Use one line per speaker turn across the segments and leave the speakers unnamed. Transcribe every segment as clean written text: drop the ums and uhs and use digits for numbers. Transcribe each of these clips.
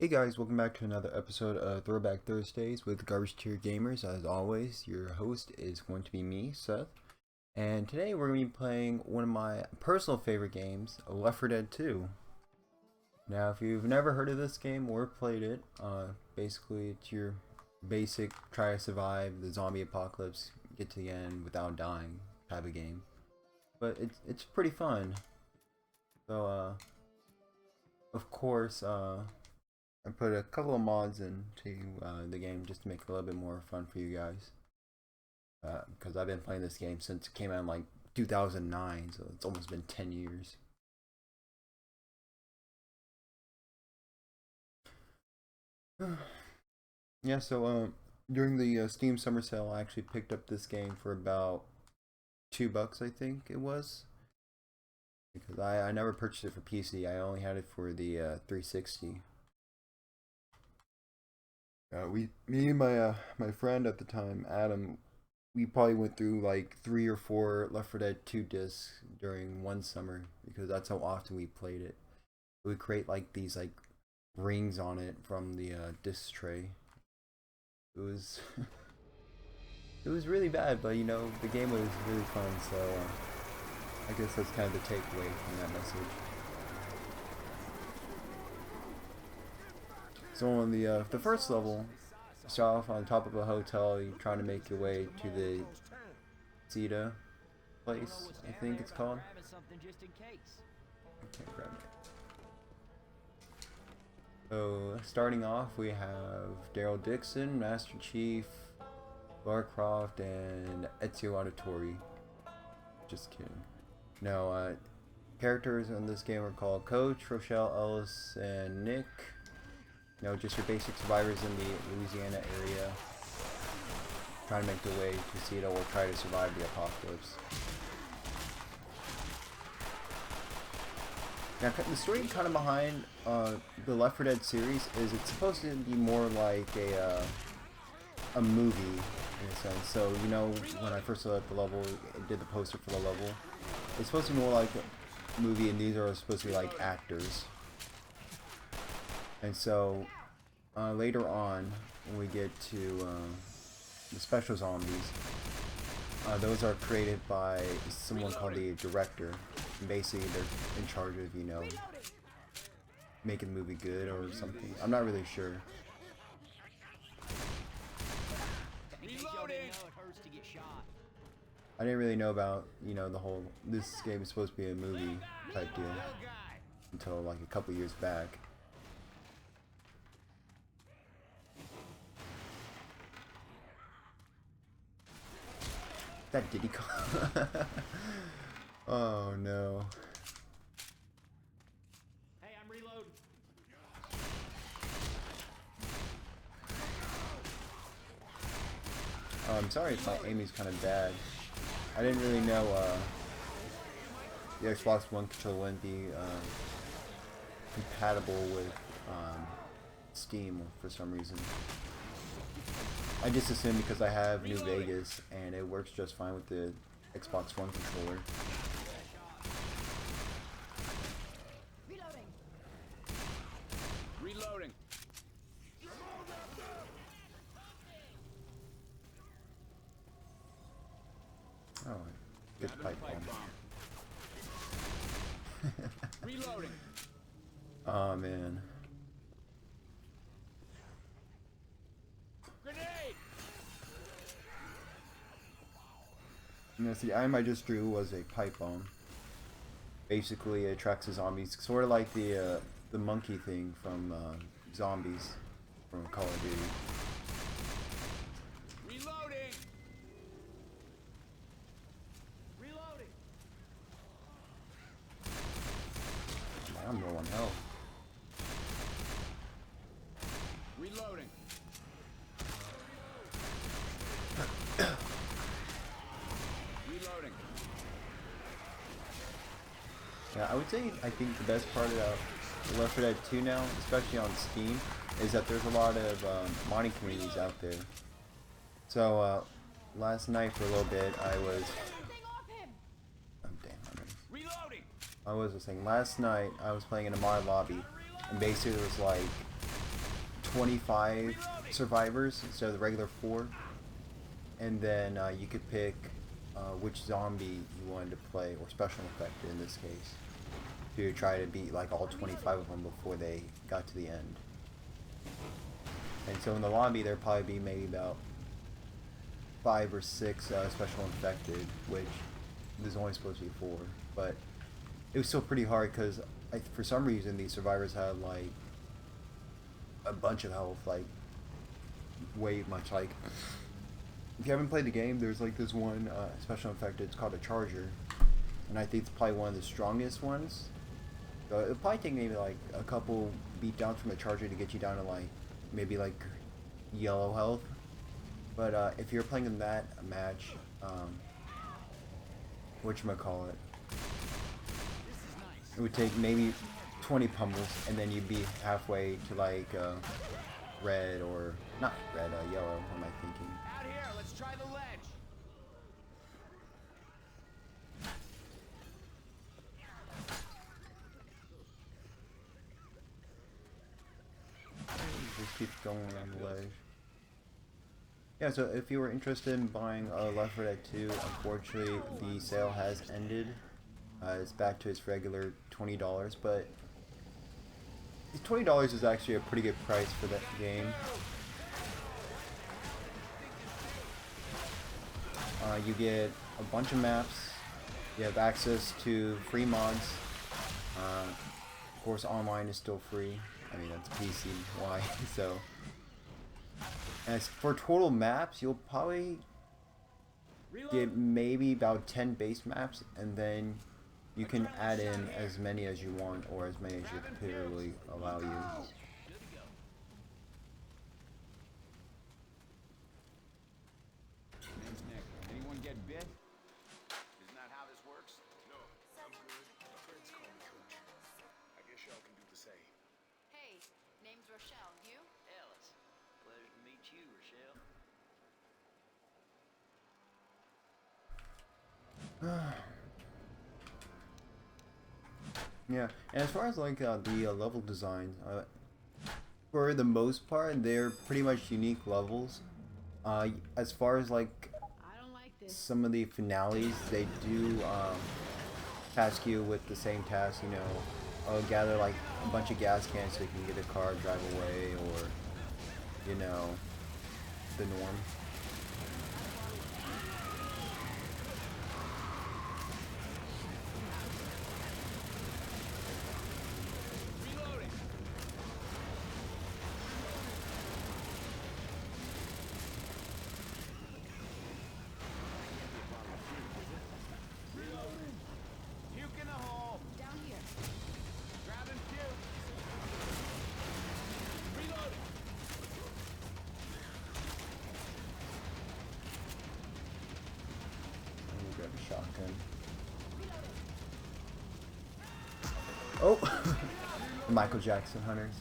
Hey guys, welcome back to another episode of Throwback Thursdays with GarbageTierGamers. As always, your host is going to be me, Seth. And today we're going to be playing one of my personal favorite games, Left 4 Dead 2. Now, if you've never heard of this game or played it, basically it's your basic try to survive the zombie apocalypse, get to the end without dying type of game. But it's pretty fun. So, of course, I put a couple of mods into the game just to make it a little bit more fun for you guys. Because I've been playing this game since it came out in like 2009, so it's almost been 10 years. Yeah, so during the Steam Summer Sale, I actually picked up this game for about $2, I think it was. Because I never purchased it for PC, I only had it for the 360. Me and my friend at the time, Adam, we probably went through like 3 or 4 Left 4 Dead 2 discs during one summer because that's how often we played it. We create like these like rings on it from the disc tray. It was it was really bad, but you know the game was really fun. So I guess that's kind of the takeaway from that message. So on the first level, you start off on top of a hotel. You're trying to make your way to the Zeta place, I think it's called. Okay, grab it. So starting off, we have Daryl Dixon, Master Chief, Lara Croft, and Ezio Auditore. Just kidding. No, characters in this game are called Coach, Rochelle, Ellis, and Nick. You know, just your basic survivors in the Louisiana area, trying to make their way to Cedar or try to survive the apocalypse. Now, the story kind of behind the Left 4 Dead series is it's supposed to be more like a movie in a sense. So, you know, when I first saw the level, did the poster for the level, it's supposed to be more like a movie, and these are supposed to be like actors. And so, later on, when we get to the special zombies, those are created by someone called the director. And basically, they're in charge of, you know, making the movie good or something. I'm not really sure. I didn't really know about, you know, the whole, this game is supposed to be a movie type deal until like a couple years back. That Diddy Kong. Oh no.
Hey, I'm reloading.
I'm sorry if my aim is kind of bad. I didn't really know the Xbox One controller wouldn't be compatible with Steam for some reason. I just assumed because I have New Vegas and it works just fine with the Xbox One controller.
Reloading.
Oh, good pipe bomb.
Reloading.
Oh man.
Grenade.
You know, see, the item I just drew was a pipe bomb. Basically, it attracts the zombies, sort of like the monkey thing from Zombies from Call of Duty.
Reloading. Reloading.
I'm low on health.
Reloading. Reloading.
Yeah, I would say I think the best part about Left 4 Dead 2 now, especially on Steam, is that there's a lot of modding communities out there. So last night for a little bit, I was. Oh damn!
Reloading.
I was just saying. Last night I was playing in a mod lobby, and basically it was like 25 survivors instead of the regular 4. And then you could pick which zombie you wanted to play, or special effect in this case, to try to beat like all 25 of them before they got to the end. And so in the lobby there'd probably be maybe about 5 or 6 special infected, which there's only supposed to be 4, but it was still pretty hard because for some reason these survivors had like a bunch of health, like way much. Like if you haven't played the game, there's like this one special infected, it's called a charger, and I think it's probably one of the strongest ones. So it'll probably take maybe like a couple beatdowns from the charger to get you down to like maybe like yellow health. But if you're playing in that match, whatchamacallit, it would take maybe 20 pummels, and then you'd be halfway to like red, or not red, yellow. What am I thinking?
Out here, let's try the ledge.
Just keep going on the ledge. Yeah, so if you were interested in buying Left 4 Dead 2, unfortunately the sale has ended. It's back to its regular $20, but $20 is actually a pretty good price for that game. You get a bunch of maps, you have access to free mods, of course online is still free. I mean, that's PC, why? So, as for total maps, you'll probably get maybe about 10 base maps, and then you can add in as many as you want, or as many as your computer will allow you.
Name's Nick. Anyone get bit? Isn't that how this works?
No, I'm good. My friends call me Coach. I guess y'all can do the same.
Hey, name's Rochelle. You?
Alice, pleasure to meet you, Rochelle.
Yeah, and as far as like the level designs, for the most part, they're pretty much unique levels. As far as like
I don't like this.
some of the finales, they do task you with the same task, you know, gather like a bunch of gas cans so you can get a car, drive away, or, you know, the norm.
Reloading. Reloading. Puke in the hole.
Down here.
Grabbing puke. Reloading.
I'm gonna grab a shotgun. Oh! The Michael Jackson Hunters.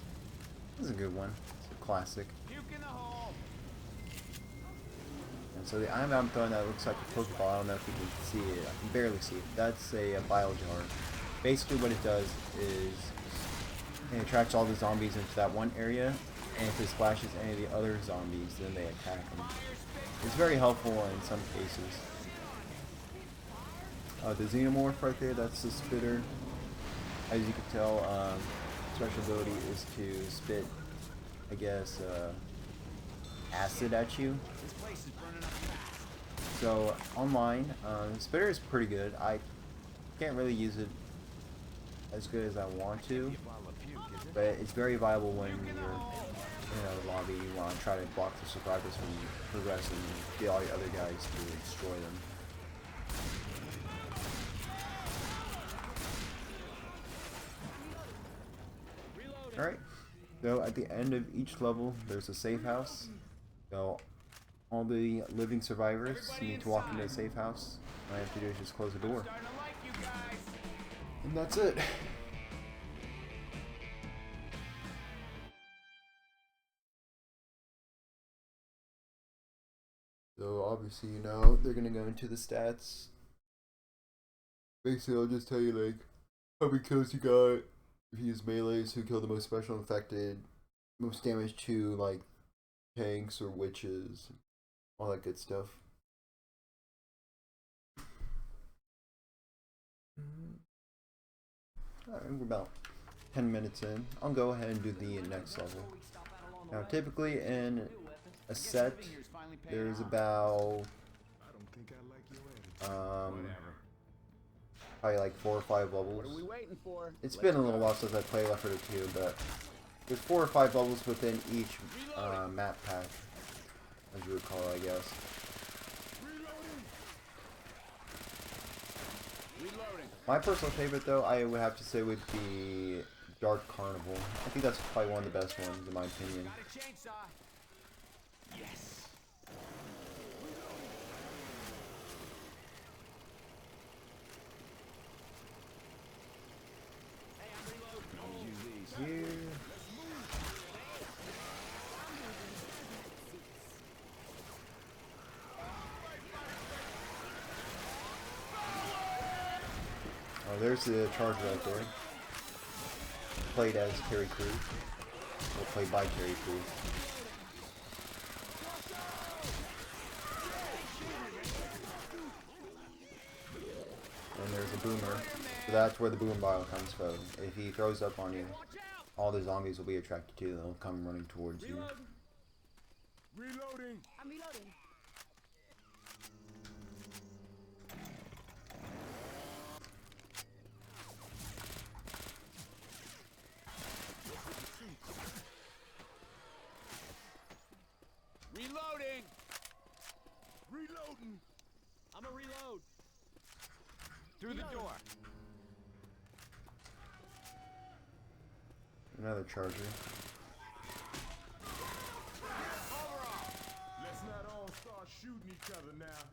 This is a good one. It's a classic.
Puke in the hole.
And so the item I'm throwing that looks like a Pokeball, I don't know if you can see it. I can barely see it. That's a bile jar. Basically what it does is it attracts all the zombies into that one area, and if it splashes any of the other zombies, then they attack them. It's very helpful in some cases. The Xenomorph right there, that's the spitter. As you can tell, special ability is to spit, I guess, acid at you.
This place is burning up fast.
So online, spitter is pretty good. I can't really use it as good as I want to, but it's very viable when you're in a lobby. You want to try to block the survivors from progressing and get all the other guys to destroy them. Alright, so at the end of each level, there's a safe house. So all the living survivors need to walk into the safe house. All I have to do is just close the door.
Starting to like you guys.
And that's it. So obviously, you know, they're gonna go into the stats. Basically, I'll just tell you like how many kills you got, if you use melees, who killed the most special infected, most damage to like tanks or witches, all that good stuff. Alright, we're about 10 minutes in. I'll go ahead and do the next level. Now, typically in a set, there's about
I don't think I like your attitude.
probably like 4 or 5 levels.
What are we waiting for?
It's been a little while since I played Left 4 Dead 2, but there's 4 or 5 levels within each map pack, as you recall, I guess.
Reloading.
My personal favorite, though, I would have to say would be Dark Carnival. I think that's probably one of the best ones, in my opinion.
Got a chainsaw. Yes. Hey, I'm reloading. Use these.
Here. Oh, there's the charger right there. Played as Terry Crews. Or played by Terry Crews. And there's a boomer. So that's where the boom bile comes from. If he throws up on you, all the zombies will be attracted to you. They'll come running towards you.
Reloading.
I'm reloading.
Reloading.
Reloading.
I'm a reload. Through the door.
Another charger.
Let's not all start shooting each other now.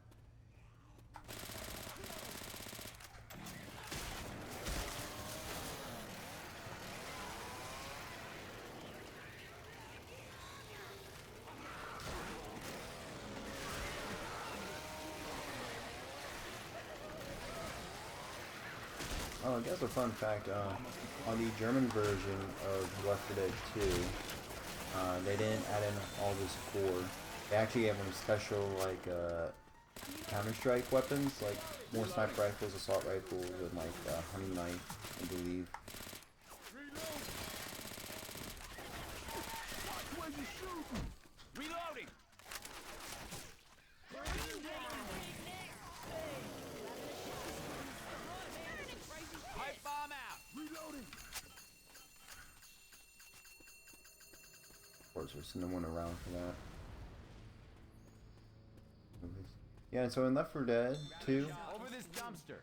Oh, I guess a fun fact, on the German version of Left 4 Dead 2, they didn't add in all this core. They actually have them special, like, Counter-Strike weapons, like more sniper rifles, assault rifles, and like hunting knife, I believe.
Reloading. Pipe bomb out.
Reloading.
Of course, there's no one around for that. Yeah, and so in Left 4 Dead 2,
Over this dumpster.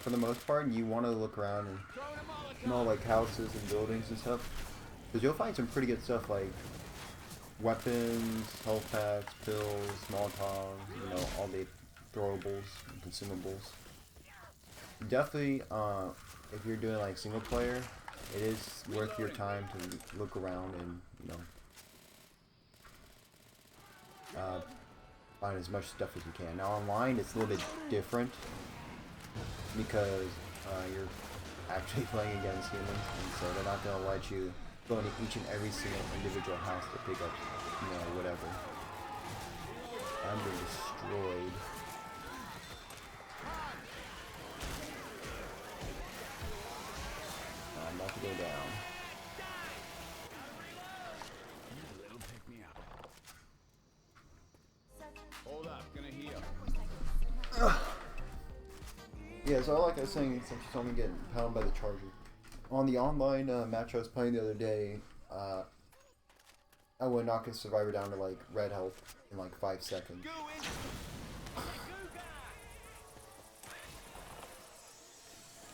for the most part, you want to look around and
Throwing a Molotov.
smell like houses and buildings and stuff, because you'll find some pretty good stuff like weapons, health packs, pills, Molotovs, you know, all the throwables and consumables. Definitely, if you're doing like single player, it is worth your time to look around and, you know, find as much stuff as you can. Now online, it's a little bit different because you're actually playing against humans, and so they're not gonna let you go into each and every single individual house to pick up, you know, whatever. I'm being destroyed. I'm about to go down.
Little pick me up. Hold up, gonna heal.
Yeah, so like I was saying, since you saw me getting pounded by the charger, on the online match I was playing the other day, I would knock a survivor down to like red health in like 5 seconds.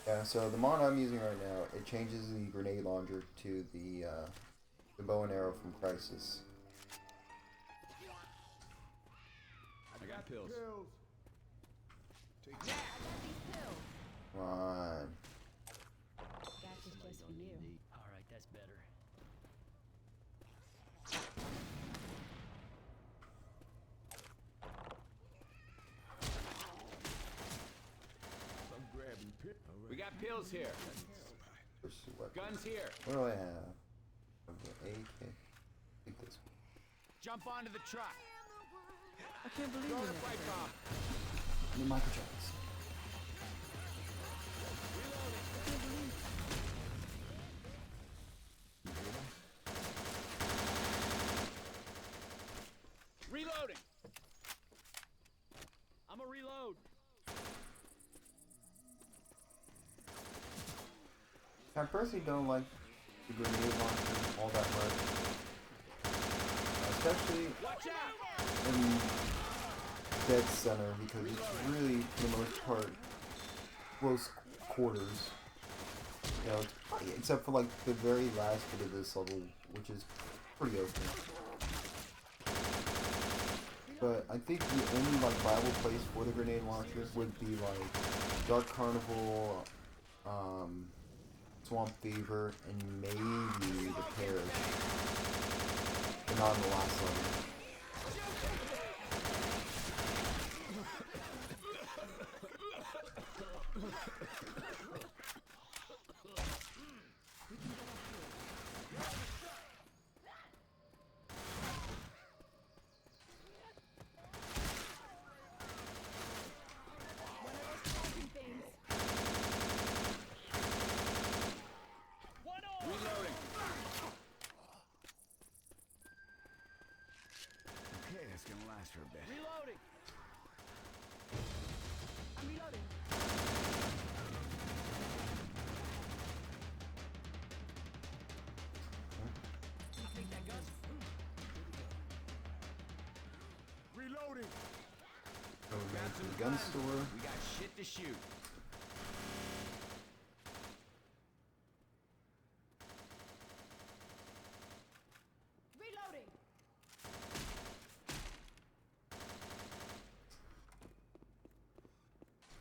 Yeah, so the mod I'm using right now, it changes the grenade launcher to the bow and arrow from Crisis.
I got pills.
Pills. Take
Yeah, I got these pills.
Come on.
That's just for you.
Alright, that's better.
I'm grabbing pills.
We got pills here.
Pursue weapon.
Guns here.
What do I have? Okay, AK.
Jump onto the truck.
I can't believe
Throw
you
the
never
pipe
said
bomb.
The microtrains.
Reloading. I'm a reload.
I personally don't like the grenade launcher all that much. Especially
Watch out.
in dead center because it's really, for the most part, close quarters. You know, except for like the very last bit of this level, which is pretty open. But I think the only like viable place for the grenade launcher would be like Dark Carnival, Swamp Fever, and maybe the Parish. But not in the last level.
Reloading.
Okay, that's gonna last for a bit.
Reloading.
I'm reloading.
I think that gun's
Reloading.
So we're going
got
to
some
the gun
guns.
store.
We got shit to shoot.
Reloading.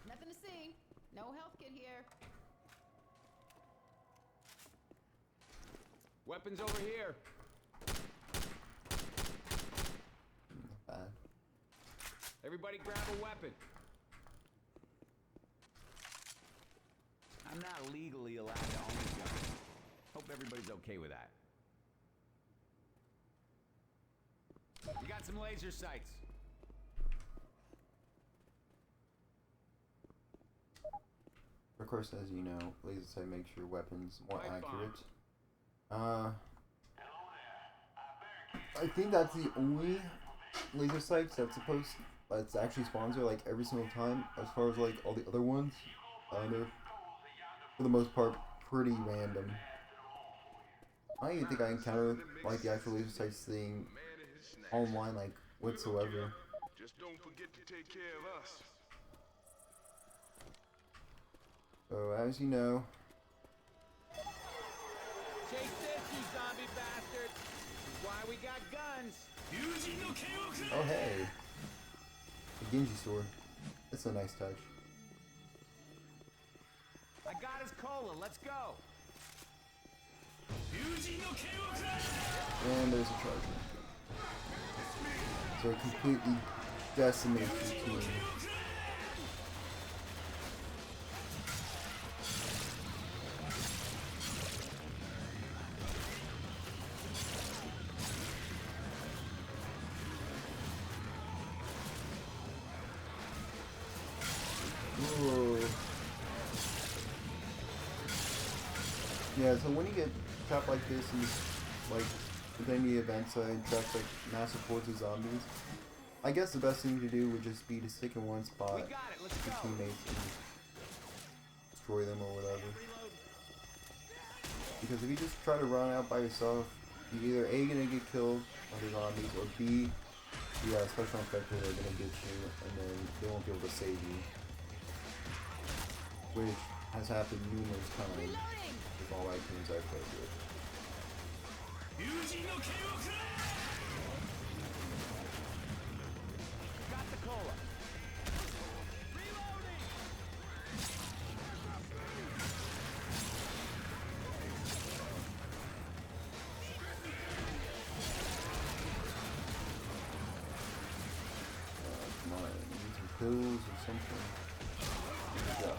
Nothing to see. No health kit here.
Weapons over here.
Not bad.
Everybody grab a weapon. I'm not legally allowed to own a gun. Hope everybody's okay with that. We got some laser sights.
Of course, as you know, laser sight makes your weapons more
Pipe bomb.
accurate. I think that's the only laser sights that's actually sponsored like every single time. As far as like all the other ones, they're for the most part pretty random. I don't even think I encountered like the actual laser sights thing online like whatsoever.
Just don't forget to take care of us.
So as you know,
Chase this, you zombie bastard. This is why we got guns.
oh hey, the Genji sword. That's a nice touch.
I got his cola. Let's go.
And there's a charger. So it completely decimates the team. Whoa. Yeah, so when you get trapped like this and like with any events traps like massive hordes of zombies, I guess the best thing to do would just be to stick in one spot
We got it. Let's
with your
go.
teammates and destroy them or whatever. Because if you just try to run out by yourself, you're either A, gonna get killed by the zombies, or B, the special infected are gonna get you and then they won't be able to save you. Which has happened numerous times
Reloading.
with all my teams I've played with.
Got the cola.
Come on, need some pills or something. Yeah.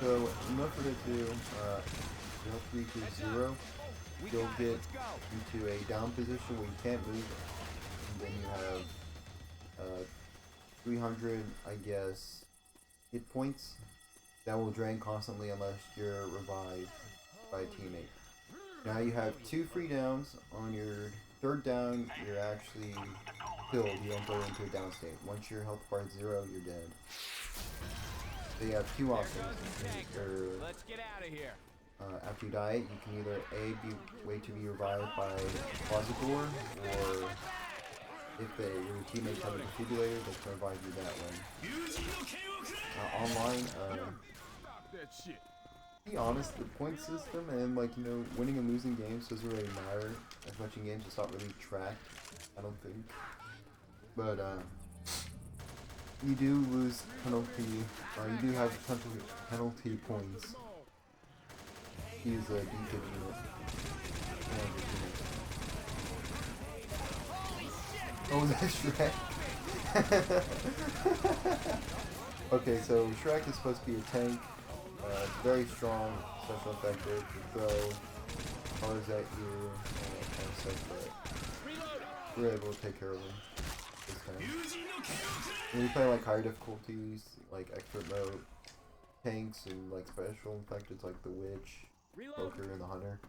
So in order for it to your health reaches 0,
We
you'll
got it.
get
Let's go.
into a down position where you can't move, and then you have 300, I guess, hit points that will drain constantly unless you're revived by a teammate. Now you have 2 free downs. On your 3rd down, you're actually killed. You don't go into a down state. Once your health bar is 0, you're dead. So you have 2
There
options.
goes the tank.
Or,
Let's get out of here.
after you die, you can either wait to be revived by closet door, or if your teammates have a defibrillator, they can revive you that way. Online,
Stop that shit.
to be honest, the point system and winning and losing games doesn't really matter as much in games. It's not really tracked, I don't think. But you do lose penalty. You do have penalty points. Use a D-kit unit. Oh, that's Shrek. Okay, so Shrek is supposed to be a tank. It's very strong, special effective to throw cars at you and stuff, but we're able to take care of them this time. When you play like higher difficulties, like expert mode, tanks and like special effects like the witch, poker, and the hunter,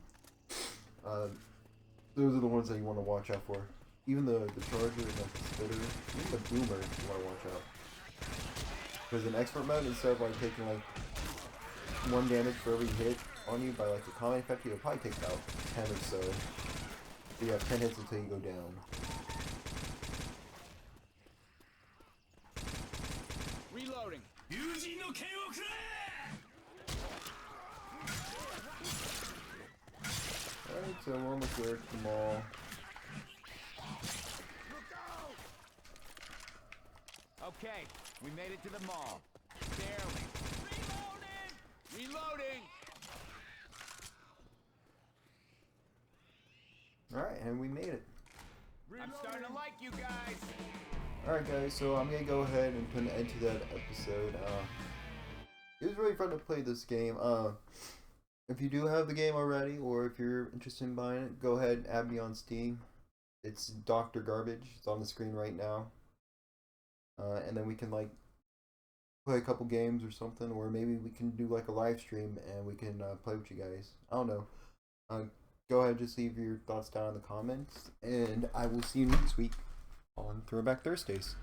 those are the ones that you want to watch out for. Even the charger and like the spitter, even the boomer, you want to watch out. Because in expert mode, instead of like taking like 1 damage for every hit on you by like the combat effect, you'll probably take about 10 or so. So you have 10 hits until you go down.
Reloading.
Alright, so we're almost there to the mall.
Okay, we made it to the mall. Barely. Reloading! Reloading!
Alright, and we made it.
I'm starting to like you guys.
Alright guys, so I'm gonna go ahead and put an end to that episode. It was really fun to play this game. If you do have the game already, or if you're interested in buying it, go ahead and add me on Steam. It's Dr. Garbage. It's on the screen right now. And then we can like play a couple games or something, or maybe we can do like a live stream and we can play with you guys. I don't know. Go ahead, just leave your thoughts down in the comments, and I will see you next week on Throwback Thursdays.